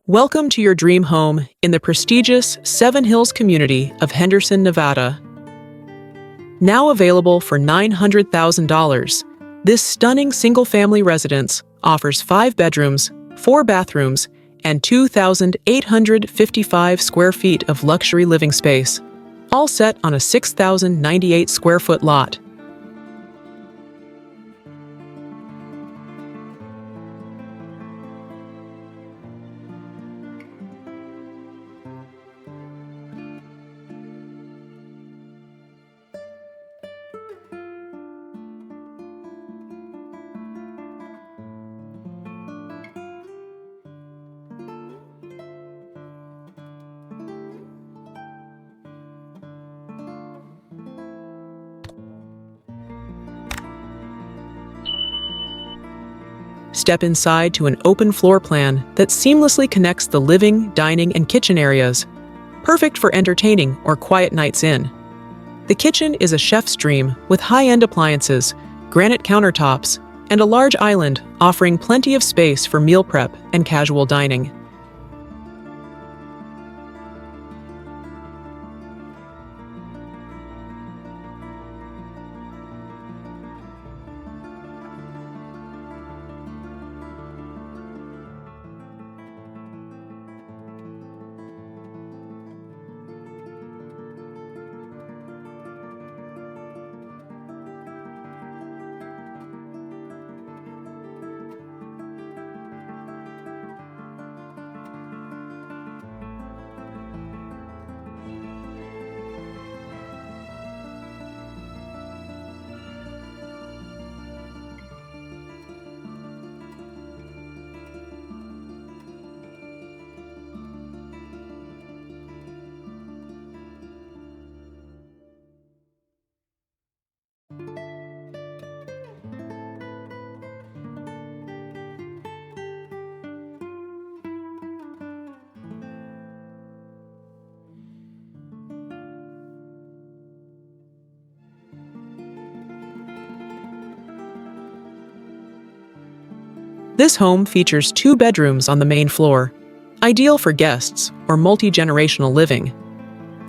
Welcome to your dream home in the prestigious Seven Hills community of Henderson, Nevada. Now available for $900,000, this stunning single-family residence offers 5 bedrooms, 4 bathrooms, and 2,855 square feet of luxury living space, all set on a 6,098 square foot lot. Step inside to an open floor plan that seamlessly connects the living, dining, and kitchen areas, perfect for entertaining or quiet nights in. The kitchen is a chef's dream with high-end appliances, granite countertops, and a large island offering plenty of space for meal prep and casual dining. This home features 2 bedrooms on the main floor, ideal for guests or multi-generational living.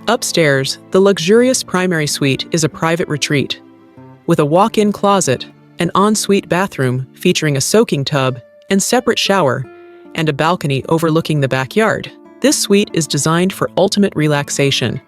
Upstairs, the luxurious primary suite is a private retreat, with a walk-in closet, an ensuite bathroom featuring a soaking tub and separate shower, and a balcony overlooking the backyard. This suite is designed for ultimate relaxation.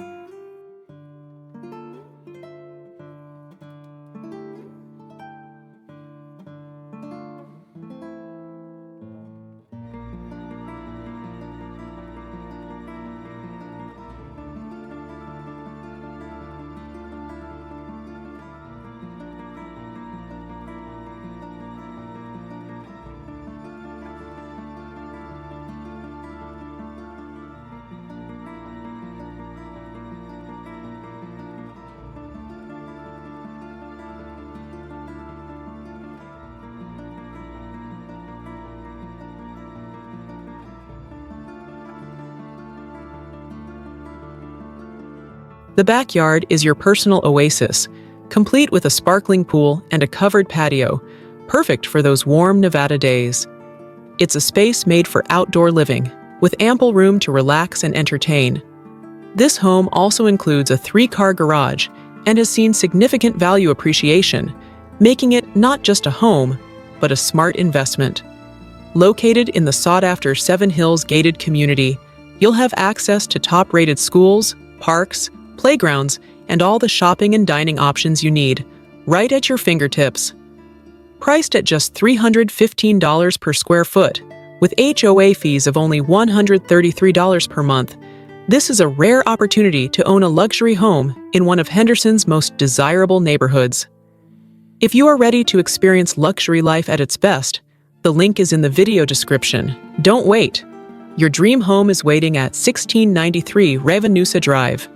The backyard is your personal oasis, complete with a sparkling pool and a covered patio, perfect for those warm Nevada days. It's a space made for outdoor living, with ample room to relax and entertain. This home also includes a 3-car garage and has seen significant value appreciation, making it not just a home, but a smart investment. Located in the sought-after Seven Hills gated community, you'll have access to top-rated schools, parks, playgrounds, and all the shopping and dining options you need, right at your fingertips. Priced at just $315 per square foot, with HOA fees of only $133 per month, this is a rare opportunity to own a luxury home in one of Henderson's most desirable neighborhoods. If you are ready to experience luxury life at its best, the link is in the video description. Don't wait. Your dream home is waiting at 1693 Ravanusa Drive.